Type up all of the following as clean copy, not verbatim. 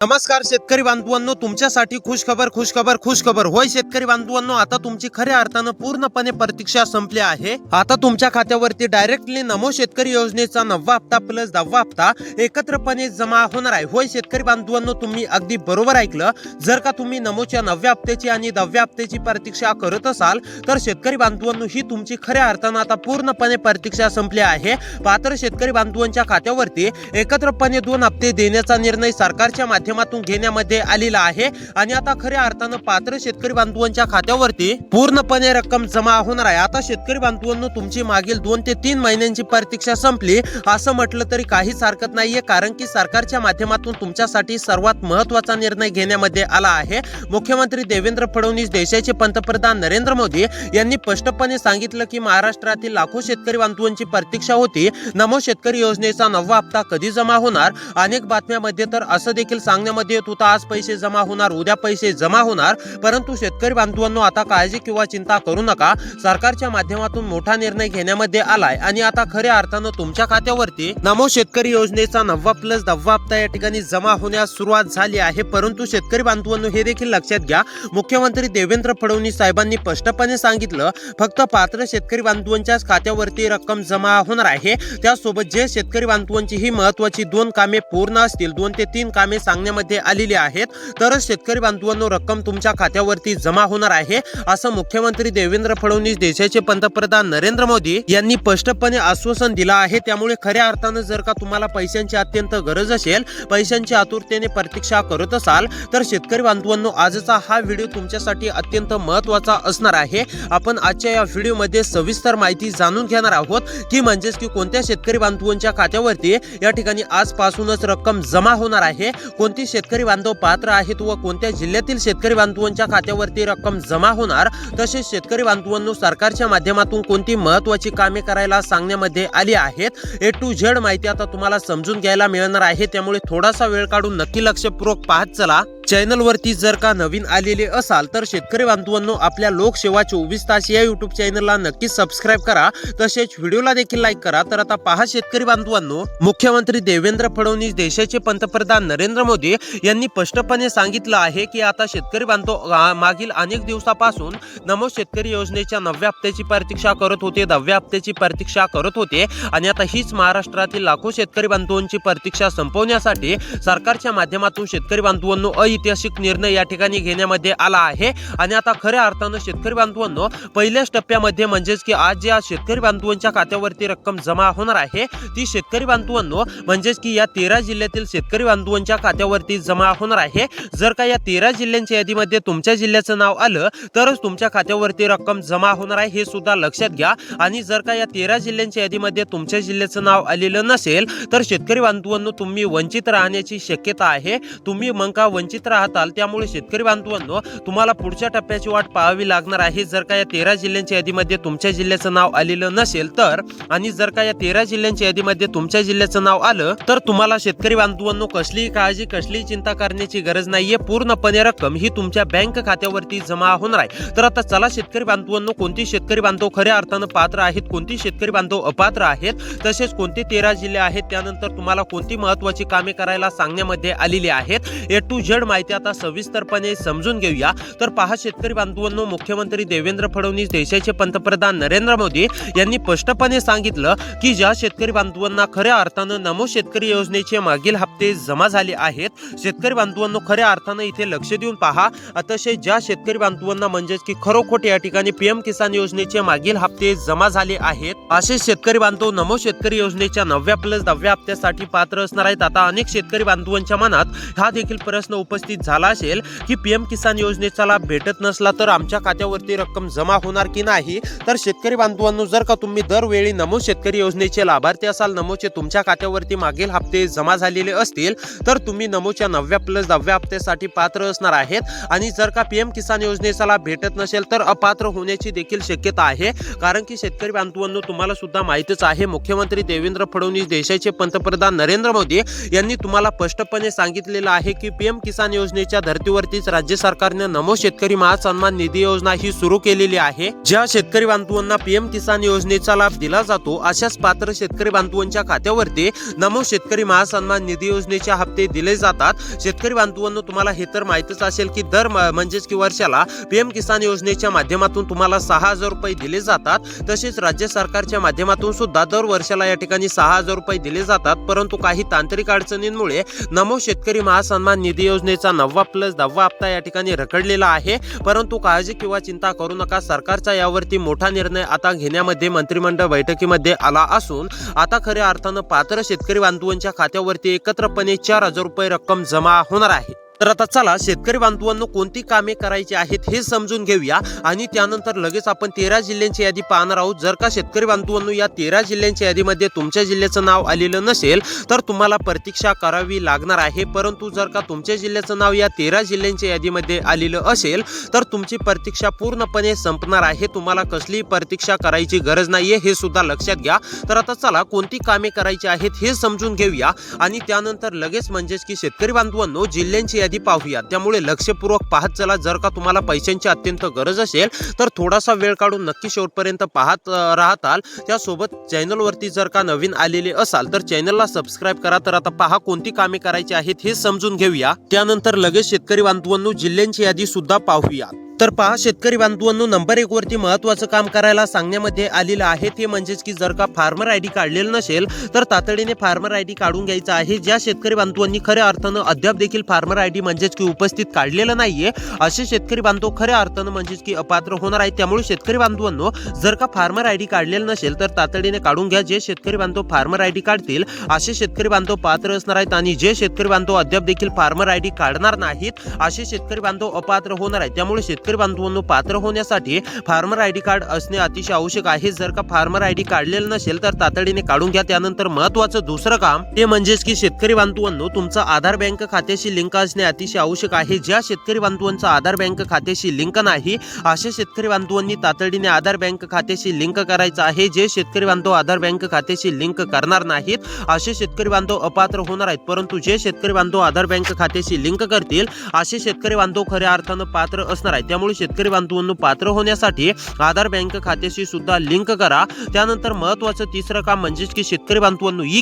नमस्कार शेतकरी बांधवांनो, तुमच्यासाठी खुशखबर होय शेतकरी बांधवांनो, आता तुमची खऱ्या अर्थानं पूर्णपणे प्रतीक्षा संपली आहे। आता तुमच्या खात्यावरती डायरेक्टली नमो शेतकरी योजनेचा 9वा हप्ता प्लस 10वा हप्ता एकत्रपणे जमा होणार आहे। होय शेतकरी बांधवांनो, तुम्ही अगदी बरोबर ऐकलं। जर का तुम्ही नमोच्या 9व्या हप्त्याची आणि 10व्या हप्त्याची प्रतीक्षा करत असाल तर शेतकरी बांधवांनो, ही तुमची खऱ्या अर्थानं आता पूर्णपणे प्रतीक्षा संपली आहे। पात्र शेतकरी बांधवांच्या खात्यावरती एकत्रपणे 2 हप्ते देण्याचा निर्णय सरकारच्या माध्यमातून घेण्यामध्ये आलेला आहे आणि आता खऱ्या अर्थानं पात्र शेतकरी बांधवांच्या खात्यावरती पूर्णपणे रक्कम जमा होणार आहे। आता शेतकरी बांधवांनो, तुमची मागील 2 ते 3 महिन्यांची प्रतीक्षा संपली असं म्हटलं तरी काहीच हरकत नाहीये, कारण की सरकारच्या माध्यमातून तुमच्यासाठी सर्वात महत्त्वाचा निर्णय घेण्यामध्ये आला आहे। मुख्यमंत्री देवेंद्र फडणवीस, देशाचे पंतप्रधान नरेंद्र मोदी यांनी स्पष्टपणे सांगितलं की महाराष्ट्रातील लाखो शेतकरी बांधवांची प्रतीक्षा होती नमो शेतकरी योजनेचा 9वा हप्ता कधी जमा होणार। अनेक बातम्यांमध्ये तर असं देखील सांगण्यामध्ये येत होतं आज पैसे जमा होणार, उद्या पैसे जमा होणार, परंतु शेतकरी बांधवांनो आता काळजी किंवा चिंता करू नका। सरकारच्या माध्यमातून मोठा निर्णय घेण्यामध्ये आलाय आणि आता खऱ्या अर्थानं तुमच्या खात्यावरती नमो शेतकरी योजनेचा 9वा प्लस 10वा हप्ता या ठिकाणी जमा होण्यास सुरुवात झाली आहे। परंतु शेतकरी बांधवांनो, हे देखील लक्षात घ्या, मुख्यमंत्री देवेंद्र फडणवीस साहेबांनी स्पष्टपणे सांगितलं फक्त पात्र शेतकरी बांधवांच्याच खात्यावरती रक्कम जमा होणार आहे। त्यासोबत जे शेतकरी बांधवांची ही महत्त्वाची 2 कामे पूर्ण असतील, 2 ते 3 कामे सांगण्यामध्ये आलेली आहेत, तरच शेतकरी बांधवांनो रक्कम तुमच्या खात्यावरती जमा होणार आहे, असं मुख्यमंत्री देवेंद्र फडणवीस, देशाचे पंतप्रधान नरेंद्र मोदी यांनी स्पष्टपणे आश्वासन दिलं आहे। त्यामुळे खऱ्या अर्थानं जर का तुम्हाला पैशांची अत्यंत गरज असेल, पैशांची आतुरतेने प्रतीक्षा करत असाल तर शेतकरी बांधवांनो, आजचा हा व्हिडिओ तुमच्यासाठी अत्यंत महत्त्वाचा असणार आहे। आपण आजच्या या व्हिडिओमध्ये सविस्तर माहिती जाणून घेणार आहोत की म्हणजेच की कोणत्या शेतकरी बांधवांच्या खात्यावरती या ठिकाणी आजपासूनच रक्कम जमा होणार आहे, कोणती शेतकरी बांधव पात्र आहेत व कोणत्या जिल्ह्यातील शेतकरी बांधवांच्या खात्यावरती रक्कम जमा होणार। तसेच शेतकरी बांधवांनो, सरकारच्या माध्यमातून कोणती महत्त्वाची कामे करायला सांगण्यामध्ये आली आहेत, ए टू झेड माहिती आता तुम्हाला समजून घ्यायला मिळणार आहे। त्यामुळे थोडासा वेळ काढून नक्की लक्षपूर्वक पाहत चला। चॅनल वरती जर का नवीन आलेले असाल तर शेतकरी बांधवांनो, आपल्या लोकसेवा 24 तास या YouTube चॅनलला नक्की सबस्क्राइब करा, तसेच व्हिडिओला देखील लाईक करा। तर आता पहा शेतकरी बांधवांनो, मुख्यमंत्री देवेंद्र फडणवीस, देशाचे पंतप्रधान नरेंद्र मोदी यांनी स्पष्टपणे सांगितलं आहे की आता शेतकरी बांधव मागील अनेक दिवसापासून नमो शेतकरी योजनेच्या 9व्या हप्त्याची प्रतीक्षा करत होते, 10व्या हप्त्याची प्रतीक्षा करत होते आणि आता हीच महाराष्ट्रातील लाखो शेतकरी बांधवांची प्रतीक्षा संपवण्यासाठी सरकारच्या माध्यमातून शेतकरी बांधवांनो ऐतिहासिक निर्णय या ठिकाणी घेण्यामध्ये आला आहे। आणि आता खऱ्या अर्थानं शेतकरी बांधवांनो, पहिल्याच टप्प्यामध्ये म्हणजेच की आज ज्या शेतकरी बांधवांच्या खात्यावरती रक्कम जमा होणार आहे ती शेतकरी बांधवांनो म्हणजेच की या 13 जिल्ह्यातील शेतकरी बांधवांच्या खात्यावरती जमा होणार आहे। जर का या 13 जिल्ह्यांच्या यादीमध्ये तुमच्या जिल्ह्याचं नाव आलं तरच तुमच्या खात्यावरती रक्कम जमा होणार आहे, हे सुद्धा लक्षात घ्या। आणि जर का या 13 जिल्ह्यांच्या यादीमध्ये तुमच्या जिल्ह्याचं नाव आलेलं नसेल तर शेतकरी बांधवांनो, तुम्ही वंचित राहण्याची शक्यता आहे। तुम्ही मग का वंचित राहताल, त्यामुळे शेतकरी बांधवांनो तुम्हाला पुढच्या टप्प्याची वाट पाहावी लागणार आहे। जर का या 13 जिल्ह्यांच्या यादीमध्ये तुमच्या जिल्ह्याचं नाव आलेलं नसेल तर, आणि जर का या 13 जिल्ह्यांच्या यादीमध्ये तुमच्या जिल्ह्याचं नाव आलं तर तुम्हाला शेतकरी बांधवांनो कसलीही काळजी, कसलीही चिंता करण्याची गरज नाहीये। पूर्णपणे रक्कम ही तुमच्या बँक खात्यावरती जमा होणार आहे। तर आता चला शेतकरी बांधवांनो, कोणती शेतकरी बांधव खऱ्या अर्थानं पात्र आहेत, कोणती शेतकरी बांधव अपात्र आहेत, तसेच कोणते 13 जिल्हे आहेत, त्यानंतर तुम्हाला कोणती महत्त्वाची कामे करायला सांगण्यामध्ये आलेली आहेत, ए टू झेड माहिती आता सविस्तरपणे समजून घेऊया। तर पहा शेतकरी बांधवांनो, मुख्यमंत्री देवेंद्र फडणवीस, देशाचे पंतप्रधान नरेंद्र मोदी यांनी स्पष्टपणे सांगितलं की ज्या शेतकरी बांधवांना खऱ्या अर्थानं नमो शेतकरी योजनेचे मागील हप्ते जमा झाले आहेत, शेतकरी बांधवांनो खऱ्या अर्थानं इथे लक्ष देऊन पहा। अतिशय ज्या शेतकरी बांधवांना म्हणजेच की खरोखोट या ठिकाणी PM किसान योजनेचे मागील हप्ते जमा झाले आहेत, असे शेतकरी बांधव नमो शेतकरी योजनेच्या 9व्या प्लस 10व्या हप्त्यासाठी पात्र असणार आहेत। आता अनेक शेतकरी बांधवांच्या मनात हा देखील प्रश्न उपस्थित झाला असेल की PM किसान योजनेचा लाभ भेटत नसला तर आमच्या खात्यावरती रक्कम जमा होणार की नाही। तर शेतकरी बांधवांनो, जर का तुम्ही दरवेळी नमो शेतकरी योजनेचे लाभार्थी असाल, नमोचे तुमच्या खात्यावरती मागील हप्ते जमा झालेले असतील तर तुम्ही नमोच्या 9व्या प्लस 10व्या हप्त्यासाठी पात्र असणार आहेत। आणि जर का PM किसान योजनेचा लाभ भेटत नसेल तर अपात्र होण्याची देखील शक्यता आहे, कारण की शेतकरी बांधवांनो तुम्हाला सुद्धा माहितीच आहे, मुख्यमंत्री देवेंद्र फडणवीस, देशाचे पंतप्रधान नरेंद्र मोदी यांनी तुम्हाला स्पष्टपणे सांगितलेलं आहे की PM किसान किसान योजनेच्या धर्तीवरतीच राज्य सरकारने नमो शेतकरी महासन्मान निधी योजना ही सुरू केलेली आहे। ज्या शेतकरी बांधवांना पीएम किसान योजनेचा लाभ दिला जातो अशाच पात्र शेतकरी बांधवांच्या खात्यावरती नमो शेतकरी महासन्मान निधी योजनेचे हप्ते दिले जातात। शेतकरी बांधवांनो, तुम्हाला हे तर माहितच असेल की दर म्हणजेच की वर्षाला पीएम किसान योजनेच्या माध्यमातून तुम्हाला 6,000 रुपये दिले जातात। तसेच राज्य सरकारच्या माध्यमातून सुद्धा दर वर्षाला या ठिकाणी 6,000 रुपये दिले जातात। परंतु काही तांत्रिक अडचणींमुळे नमो शेतकरी महासन्मान निधी योजनेचा 9वा प्लस 10वा हप्ता या ठिकाणी रखडलेला आहे। परंतु काळजी किंवा चिंता करू नका, सरकारचा यावरती मोठा निर्णय आता घेण्यामध्ये मंत्रिमंडळ बैठकीमध्ये आला असून आता खऱ्या अर्थानं पात्र शेतकरी बांधवांच्या खात्यावरती एकत्रपणे 4,000 रुपये रक्कम जमा होणार आहे। तर आता चला शेतकरी बांधवांनो, कोणती कामे करायची आहेत हे समजून घेऊया आणि त्यानंतर लगेच आपण 13 जिल्ह्यांची यादी पाहणार आहोत। जर का शेतकरी बांधवांनो या 13 जिल्ह्यांच्या यादीमध्ये तुमच्या जिल्ह्याचं नाव आलेलं नसेल तर तुम्हाला प्रतीक्षा करावी लागणार आहे। परंतु जर का तुमच्या जिल्ह्याचं नाव या 13 जिल्ह्यांच्या यादीमध्ये आलेलं असेल तर तुमची प्रतीक्षा पूर्णपणे संपणार आहे। तुम्हाला कसलीही प्रतीक्षा करायची गरज नाहीये, हे सुद्धा लक्षात घ्या। तर आता चला कोणती कामे करायची आहेत हे समजून घेऊया आणि त्यानंतर लगेच म्हणजेच की शेतकरी बांधवांनो जिल्ह्यांची यादी पाहूया। त्यामुळे लक्षपूर्वक पाहत चला। जर का तुम्हाला पैशांची अत्यंत गरज असेल तर थोडासा वेळ काढून नक्की शेवटपर्यंत पाहत राहताल। त्यासोबत चॅनलवरती जर का नवीन आलेले असाल तर चॅनलला सबस्क्राइब करा। तर आता पहा कोणती कामे करायची आहेत हे समजून घेऊया। त्यानंतर लगेच शेतकरी बांधवांनो जिल्ह्यांची यादी सुद्धा पाहूया। तर पहा शेतकरी बांधवांनो, नंबर 1 वरती महत्त्वाचं काम करायला सांगण्यामध्ये आलेलं आहे ते म्हणजेच की जर का फार्मर आयडी काढलेलं नसेल तर तातडीने फार्मर आयडी काढून घ्यायचा आहे। ज्या शेतकरी बांधवांनी खऱ्या अर्थानं अद्याप देखील फार्मर आयडी म्हणजेच की उपस्थित काढलेलं नाहीये असे शेतकरी बांधव खऱ्या अर्थानं म्हणजेच की अपात्र होणार आहेत। त्यामुळे शेतकरी बांधवांनो जर का फार्मर आयडी काढलेलं नसेल तर तातडीने काढून घ्या। जे शेतकरी बांधव फार्मर आयडी काढतील असे शेतकरी बांधव पात्र असणार आहेत आणि जे शेतकरी बांधव अद्याप देखील फार्मर आयडी काढणार नाहीत असे शेतकरी बांधव अपात्र होणार आहेत। त्यामुळे शेतकरी बांधवांनो पात्र होण्यासाठी फार्मर आयडी कार्ड असणे अतिशय आवश्यक आहे। जर का फार्मर आयडी काढलेलं नसेल तर तातडीने काढून घ्या। त्यानंतर महत्त्वाचं दुसरं काम ते म्हणजेच की शेतकरी बांधवांनो तुमचं आधार बँक खात्याशी लिंक असणे अतिशय आवश्यक आहे। ज्या शेतकरी बांधवांचं आधार बँक खात्याशी लिंक नाही अशा शेतकरी बांधवांनी तातडीने आधार बँक खात्याशी लिंक करायचं आहे। जे शेतकरी बांधव आधार बँक खात्याशी लिंक करणार नाहीत असे शेतकरी बांधव अपात्र होणार आहेत। परंतु जे शेतकरी बांधव आधार बँक खात्याशी लिंक करतील असे शेतकरी बांधव खऱ्या अर्थानं पात्र असणार आहेत। त्यामुळे शेतकरी बांधवांनो पात्र होण्यासाठी आधार बँक खात्याशी सुद्धा लिंक करा। त्यानंतर महत्त्वाचं तिसरं काम म्हणजेच की शेतकरी बांधवांनो ई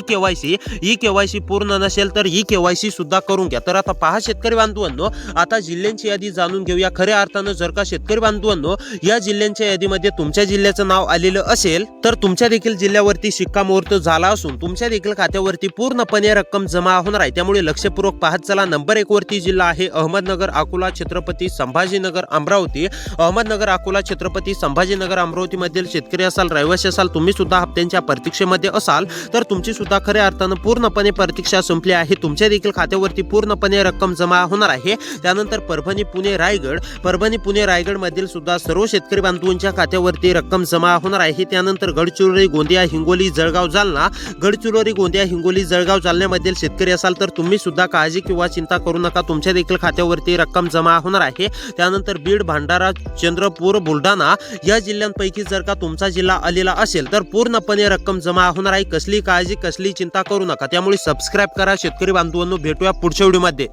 केवायसी पूर्ण नसेल तर ई केवायसी सुद्धा करून घ्या। तर आता पहा शेतकरी बांधवांनो, आता जिल्ह्यांची यादी जाणून घेऊया। खऱ्या अर्थानं जर का शेतकरी बांधवांनो या जिल्ह्यांच्या यादीमध्ये तुमच्या जिल्ह्याचं नाव आलेलं असेल तर तुमच्या देखील जिल्ह्यावरती शिक्कामोर्तब झाला असून तुमच्या देखील खात्यावरती पूर्णपणे रक्कम जमा होणार आहे। त्यामुळे लक्षपूर्वक पाहत चला। नंबर 1 वरती जिल्हा आहे अहमदनगर, अकोला, छत्रपती संभाजीनगर, अमरावती। अहमदनगर, अकोला, छत्रपती संभाजीनगर, अमरावती मधील शेतकरी असाल, रहिवासी असाल, तुम्ही सुद्धा हप्त्यांच्या प्रतीक्षेमध्ये असाल तर तुमची सुद्धा खऱ्या अर्थानं पूर्णपणे प्रतीक्षा संपली आहे। तुमच्या देखील खात्यावरती पूर्णपणे रक्कम जमा होणार आहे। त्यानंतर परभणी, पुणे, रायगड मधील सुद्धा सर्व शेतकरी बांधवांच्या खात्यावरती रक्कम जमा होणार आहे। त्यानंतर गडचिरोली, गोंदिया, हिंगोली, जळगाव, जालना, जालन्यामधील शेतकरी असाल तर तुम्ही सुद्धा काळजी किंवा चिंता करू नका, तुमच्या देखील खात्यावरती रक्कम जमा होणार आहे। त्यानंतर बीड, भंडारा, चंद्रपूर, बुलढाणा या जिल्ह्यांपैकी जर का तुमचा जिल्हा आलेला असेल तर पूर्णपणे रक्कम जमा होणार आहे। कसली काळजी कसली चिंता करू नका। त्यामुळे सबस्क्राइब करा शेतकरी बांधवांनो, भेटूया पुढच्या व्हिडिओमध्ये।